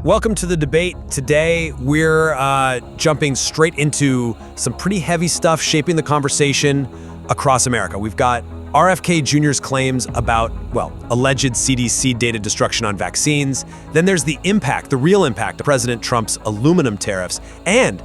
Welcome to the debate. Today, we're jumping straight into some pretty heavy stuff shaping the conversation across America. We've got RFK Jr.'s claims about, alleged CDC data destruction on vaccines. Then there's the impact, the real impact of President Trump's aluminum tariffs. And,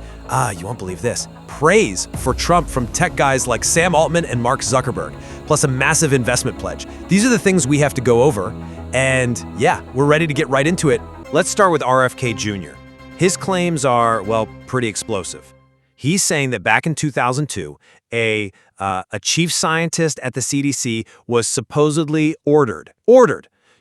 you won't believe this, praise for Trump from tech guys like Sam Altman and Mark Zuckerberg, plus a massive investment pledge. These are the things we have to go over. And yeah, we're ready to get right into it. Let's start with RFK Jr. His claims are, pretty explosive. He's saying that back in 2002, a chief scientist at the CDC was supposedly ordered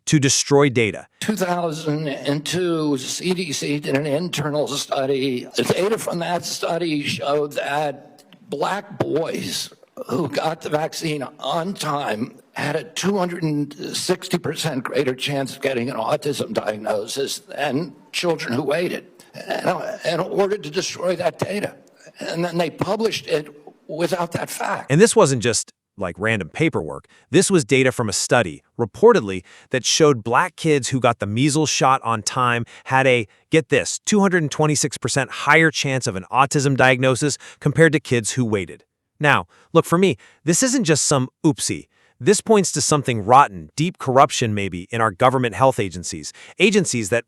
to destroy data. 2002, CDC did an internal study. The data from that study showed that black boys who got the vaccine on time had a 260% greater chance of getting an autism diagnosis than children who waited, and ordered to destroy that data. And then they published it without that fact. And this wasn't just like random paperwork. This was data from a study, reportedly, that showed black kids who got the measles shot on time had a, get this, 226% higher chance of an autism diagnosis compared to kids who waited. Now, look, for me, this isn't just some oopsie. This points to something rotten, deep corruption maybe, in our government health agencies. Agencies that,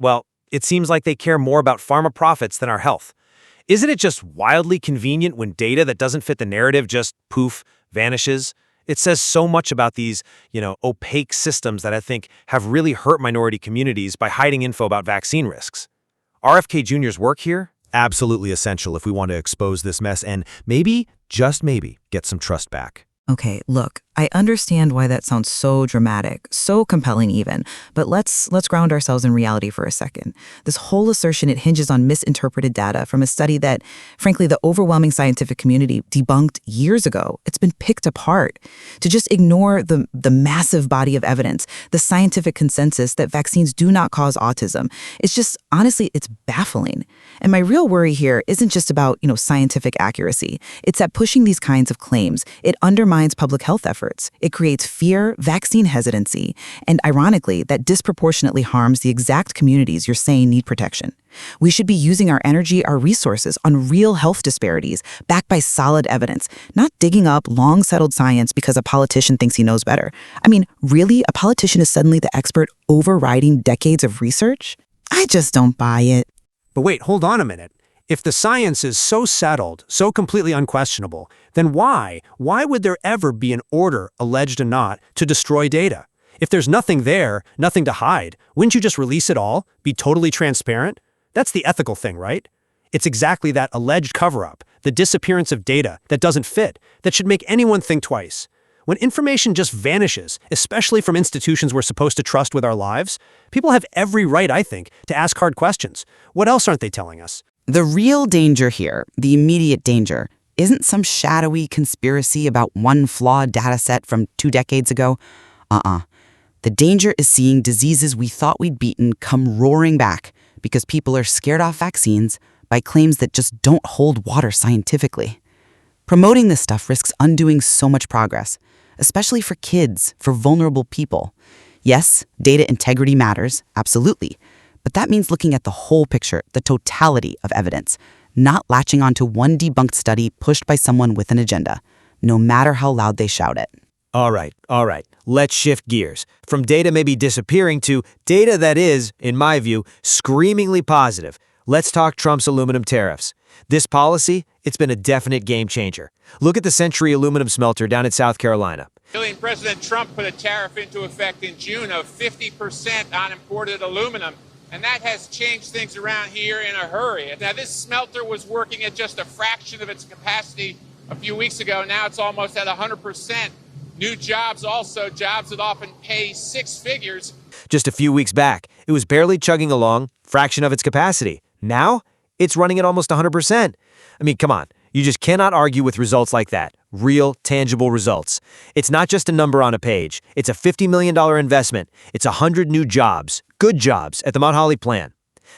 it seems like they care more about pharma profits than our health. Isn't it just wildly convenient when data that doesn't fit the narrative just, poof, vanishes? It says so much about these, opaque systems that I think have really hurt minority communities by hiding info about vaccine risks. RFK Jr.'s work here? Absolutely essential if we want to expose this mess and maybe, just maybe, get some trust back. Okay, look, I understand why that sounds so dramatic, so compelling even, but let's ground ourselves in reality for a second. This whole assertion, it hinges on misinterpreted data from a study that, frankly, the overwhelming scientific community debunked years ago. It's been picked apart. To just ignore the massive body of evidence, the scientific consensus that vaccines do not cause autism, it's just, honestly, it's baffling. And my real worry here isn't just about, scientific accuracy. It's that pushing these kinds of claims, it undermines public health efforts. It creates fear, vaccine hesitancy, and ironically, that disproportionately harms the exact communities you're saying need protection. We should be using our energy, our resources on real health disparities backed by solid evidence, not digging up long-settled science because a politician thinks he knows better. I mean, really? A politician is suddenly the expert overriding decades of research? I just don't buy it. But wait, hold on a minute. If the science is so settled, so completely unquestionable, then why would there ever be an order, alleged or not, to destroy data? If there's nothing there, nothing to hide, wouldn't you just release it all? Be totally transparent? That's the ethical thing, right? It's exactly that alleged cover-up, the disappearance of data that doesn't fit, that should make anyone think twice. When information just vanishes, especially from institutions we're supposed to trust with our lives, people have every right, I think, to ask hard questions. What else aren't they telling us? The real danger here, the immediate danger, isn't some shadowy conspiracy about one flawed data set from 2 decades ago. The danger is seeing diseases we thought we'd beaten come roaring back because people are scared off vaccines by claims that just don't hold water scientifically. Promoting this stuff risks undoing so much progress, especially for kids, for vulnerable people. Yes, data integrity matters, absolutely. But that means looking at the whole picture, the totality of evidence, not latching onto one debunked study pushed by someone with an agenda, no matter how loud they shout it. All right. Let's shift gears. From data maybe disappearing to data that is, in my view, screamingly positive. Let's talk Trump's aluminum tariffs. This policy, it's been a definite game changer. Look at the Century aluminum smelter down in South Carolina. President Trump put a tariff into effect in June of 50% on imported aluminum. And that has changed things around here in a hurry. Now, this smelter was working at just a fraction of its capacity a few weeks ago. Now it's almost at 100%. New jobs also, jobs that often pay 6 figures. Just a few weeks back, it was barely chugging along, fraction of its capacity. Now, it's running at almost 100%. I mean, come on. You just cannot argue with results like that. Real, tangible results. It's not just a number on a page. It's a $50 million investment. It's 100 new jobs, good jobs, at the Mount Holly plant.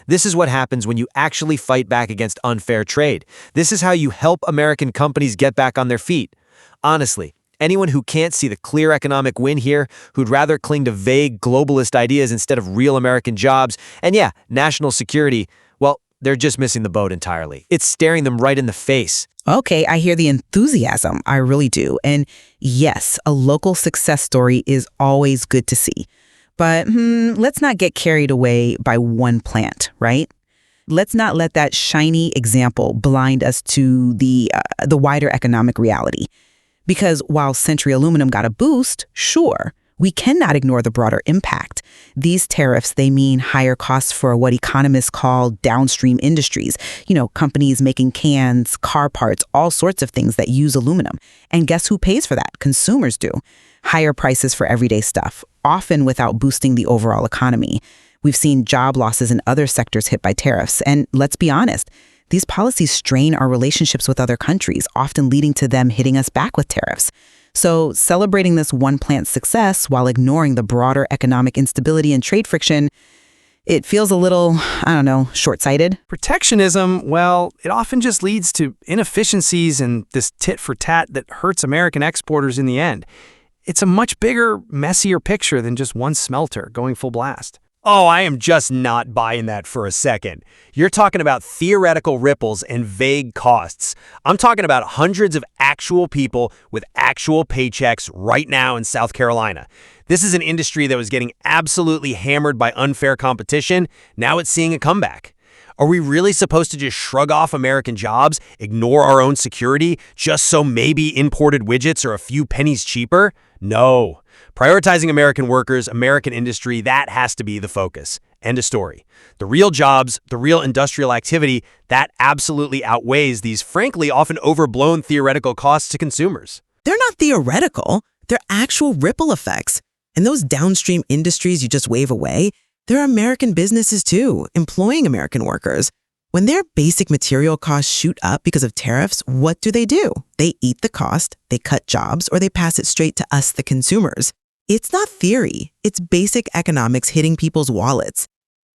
This is what happens when you actually fight back against unfair trade. This is how you help American companies get back on their feet. Honestly, Anyone who can't see the clear economic win here, who'd rather cling to vague globalist ideas instead of real American jobs, and yeah, national security, well, they're just missing the boat entirely. It's staring them right in the face. Okay, I hear the enthusiasm. I really do. And yes, a local success story is always good to see. But let's not get carried away by one plant, right? Let's not let that shiny example blind us to the wider economic reality. Because while Century Aluminum got a boost, sure, we cannot ignore the broader impact. These tariffs, they mean higher costs for what economists call downstream industries. Companies making cans, car parts, all sorts of things that use aluminum. And guess who pays for that? Consumers do. Higher prices for everyday stuff, often without boosting the overall economy. We've seen job losses in other sectors hit by tariffs. And let's be honest, these policies strain our relationships with other countries, often leading to them hitting us back with tariffs. So celebrating this one plant's success while ignoring the broader economic instability and trade friction, it feels a little, short-sighted. Protectionism, well, it often just leads to inefficiencies and this tit for tat that hurts American exporters in the end. It's a much bigger, messier picture than just one smelter going full blast. Oh, I am just not buying that for a second. You're talking about theoretical ripples and vague costs. I'm talking about hundreds of actual people with actual paychecks right now in South Carolina. This is an industry that was getting absolutely hammered by unfair competition. Now it's seeing a comeback. Are we really supposed to just shrug off American jobs, ignore our own security, just so maybe imported widgets are a few pennies cheaper? No. Prioritizing American workers, American industry, that has to be the focus. End of story. The real jobs, the real industrial activity, that absolutely outweighs these frankly often overblown theoretical costs to consumers. They're not theoretical. They're actual ripple effects. And those downstream industries you just wave away, they're American businesses too, employing American workers. When their basic material costs shoot up because of tariffs, what do? They eat the cost, they cut jobs, or they pass it straight to us, the consumers. It's not theory. It's basic economics hitting people's wallets.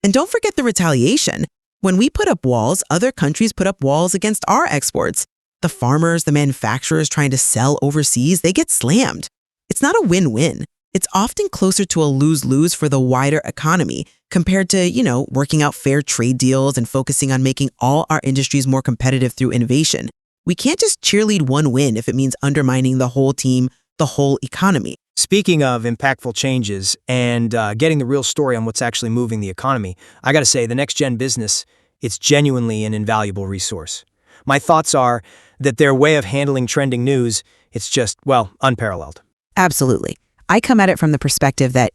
And don't forget the retaliation. When we put up walls, other countries put up walls against our exports. The farmers, the manufacturers trying to sell overseas, they get slammed. It's not a win-win. It's often closer to a lose-lose for the wider economy compared to, working out fair trade deals and focusing on making all our industries more competitive through innovation. We can't just cheerlead one win if it means undermining the whole team, the whole economy. Speaking of impactful changes and getting the real story on what's actually moving the economy, I got to say, the next-gen business, it's genuinely an invaluable resource. My thoughts are that their way of handling trending news, it's just, unparalleled. Absolutely. I come at it from the perspective that,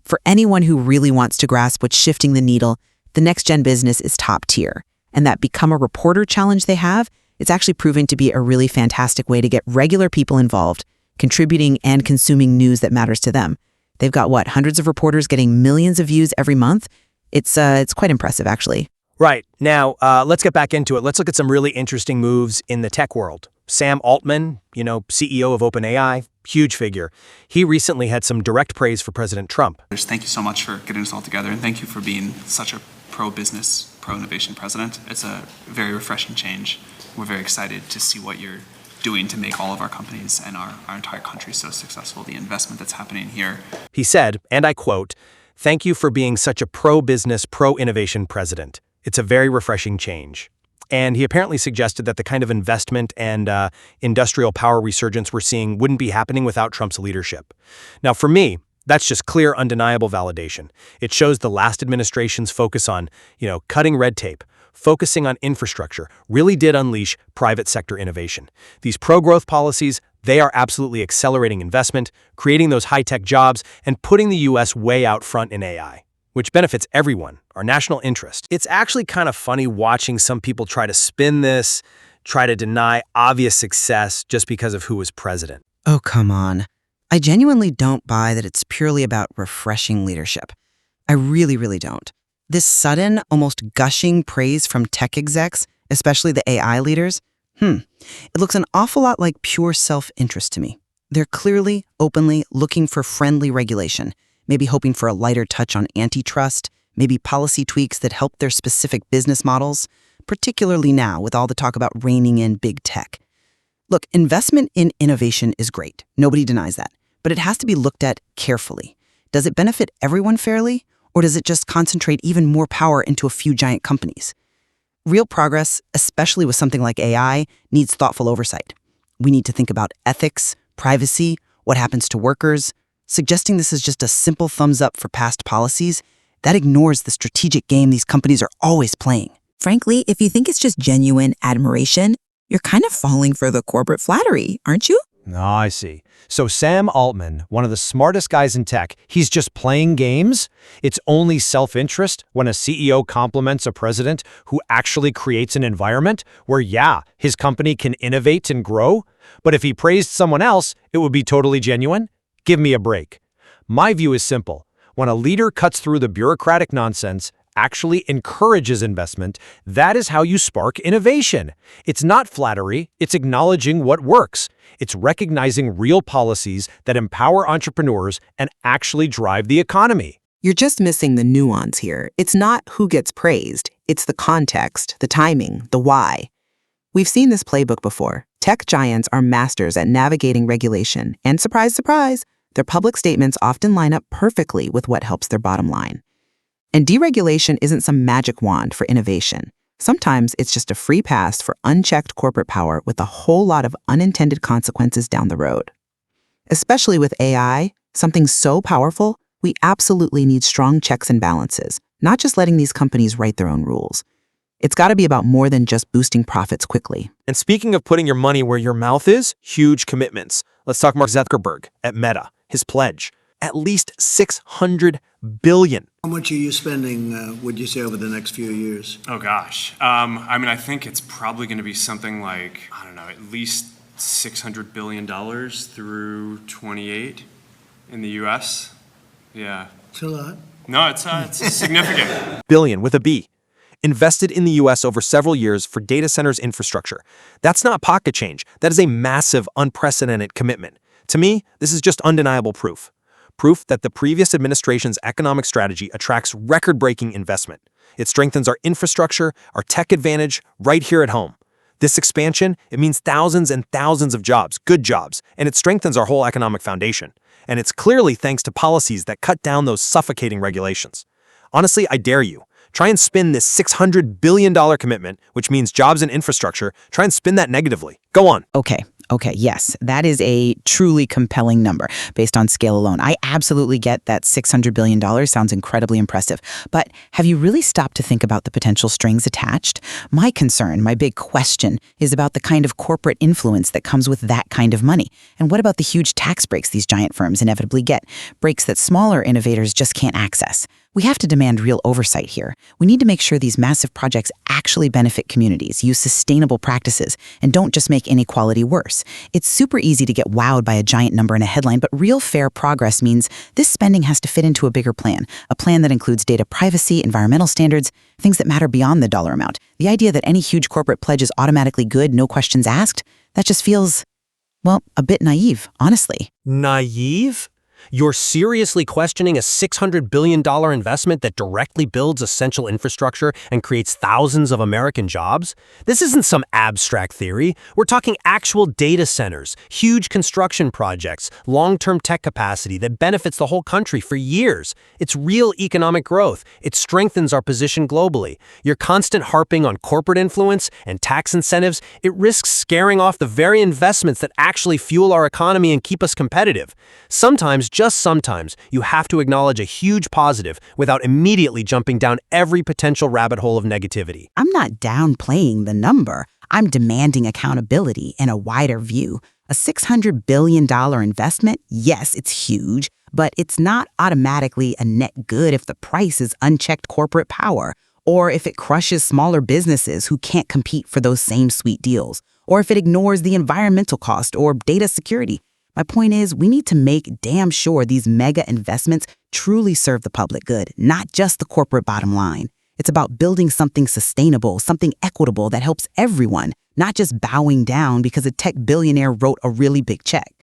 for anyone who really wants to grasp what's shifting the needle, the next-gen business is top tier. And that Become a Reporter challenge they have, it's actually proving to be a really fantastic way to get regular people involved, contributing and consuming news that matters to them. They've got, hundreds of reporters getting millions of views every month? It's quite impressive, actually. Right. Now, let's get back into it. Let's look at some really interesting moves in the tech world. Sam Altman, CEO of OpenAI, huge figure. He recently had some direct praise for President Trump. Thank you so much for getting us all together, and thank you for being such a pro-business, pro-innovation president. It's a very refreshing change. We're very excited to see what you're doing to make all of our companies and our entire country so successful, the investment that's happening here. He said, and I quote, "Thank you for being such a pro-business, pro-innovation president. It's a very refreshing change." And he apparently suggested that the kind of investment and industrial power resurgence we're seeing wouldn't be happening without Trump's leadership. Now, for me, that's just clear, undeniable validation. It shows the last administration's focus on, cutting red tape, focusing on infrastructure, really did unleash private sector innovation. These pro-growth policies, they are absolutely accelerating investment, creating those high-tech jobs, and putting the U.S. way out front in AI, which benefits everyone, our national interest. It's actually kind of funny watching some people try to spin this, try to deny obvious success just because of who was president. Oh, come on. I genuinely don't buy that it's purely about refreshing leadership. I really, really don't. This sudden, almost gushing praise from tech execs, especially the AI leaders, it looks an awful lot like pure self-interest to me. They're clearly, openly looking for friendly regulation, maybe hoping for a lighter touch on antitrust, maybe policy tweaks that help their specific business models, particularly now with all the talk about reining in big tech. Look, investment in innovation is great. Nobody denies that. But it has to be looked at carefully. Does it benefit everyone fairly? Or does it just concentrate even more power into a few giant companies? Real progress, especially with something like AI, needs thoughtful oversight. We need to think about ethics, privacy, what happens to workers. Suggesting this is just a simple thumbs up for past policies, that ignores the strategic game these companies are always playing. Frankly, if you think it's just genuine admiration, you're kind of falling for the corporate flattery, aren't you? Ah, I see. So Sam Altman, one of the smartest guys in tech, he's just playing games? It's only self-interest when a CEO compliments a president who actually creates an environment where, yeah, his company can innovate and grow? But if he praised someone else, it would be totally genuine? Give me a break. My view is simple. When a leader cuts through the bureaucratic nonsense, actually encourages investment, that is how you spark innovation. It's not flattery, it's acknowledging what works. It's recognizing real policies that empower entrepreneurs and actually drive the economy. You're just missing the nuance here. It's not who gets praised. It's the context, the timing, the why. We've seen this playbook before. Tech giants are masters at navigating regulation. And surprise, surprise, their public statements often line up perfectly with what helps their bottom line. And deregulation isn't some magic wand for innovation. Sometimes it's just a free pass for unchecked corporate power with a whole lot of unintended consequences down the road. Especially with AI, something so powerful, we absolutely need strong checks and balances, not just letting these companies write their own rules. It's got to be about more than just boosting profits quickly. And speaking of putting your money where your mouth is, huge commitments. Let's talk Mark Zuckerberg at Meta, his pledge. At least $600 billion. How much are you spending, would you say, over the next few years? Oh, gosh. I think it's probably going to be something like, at least $600 billion through 28 in the U.S. Yeah. It's a lot. No, it's significant. Billion with a B. Invested in the U.S. over several years for data centers infrastructure. That's not pocket change. That is a massive, unprecedented commitment. To me, this is just undeniable proof. Proof that the previous administration's economic strategy attracts record-breaking investment. It strengthens our infrastructure, our tech advantage, right here at home. This expansion, it means thousands and thousands of jobs, good jobs, and it strengthens our whole economic foundation. And it's clearly thanks to policies that cut down those suffocating regulations. Honestly, I dare you. Try and spin this $600 billion commitment, which means jobs and infrastructure, try and spin that negatively. Go on. Okay, yes, that is a truly compelling number based on scale alone. I absolutely get that $600 billion sounds incredibly impressive. But have you really stopped to think about the potential strings attached? My concern, my big question, is about the kind of corporate influence that comes with that kind of money. And what about the huge tax breaks these giant firms inevitably get? Breaks that smaller innovators just can't access. We have to demand real oversight here. We need to make sure these massive projects actually benefit communities, use sustainable practices, and don't just make inequality worse. It's super easy to get wowed by a giant number in a headline, but real fair progress means this spending has to fit into a bigger plan, a plan that includes data privacy, environmental standards, things that matter beyond the dollar amount. The idea that any huge corporate pledge is automatically good, no questions asked, that just feels, well, a bit naive, honestly. Naive? You're seriously questioning a $600 billion investment that directly builds essential infrastructure and creates thousands of American jobs? This isn't some abstract theory. We're talking actual data centers, huge construction projects, long-term tech capacity that benefits the whole country for years. It's real economic growth. It strengthens our position globally. Your constant harping on corporate influence and tax incentives, it risks scaring off the very investments that actually fuel our economy and keep us competitive. Sometimes, just sometimes, you have to acknowledge a huge positive without immediately jumping down every potential rabbit hole of negativity. I'm not downplaying the number. I'm demanding accountability and a wider view. A $600 billion investment, yes, it's huge, but it's not automatically a net good if the price is unchecked corporate power, or if it crushes smaller businesses who can't compete for those same sweet deals, or if it ignores the environmental cost or data security. My point is, we need to make damn sure these mega investments truly serve the public good, not just the corporate bottom line. It's about building something sustainable, something equitable that helps everyone, not just bowing down because a tech billionaire wrote a really big check.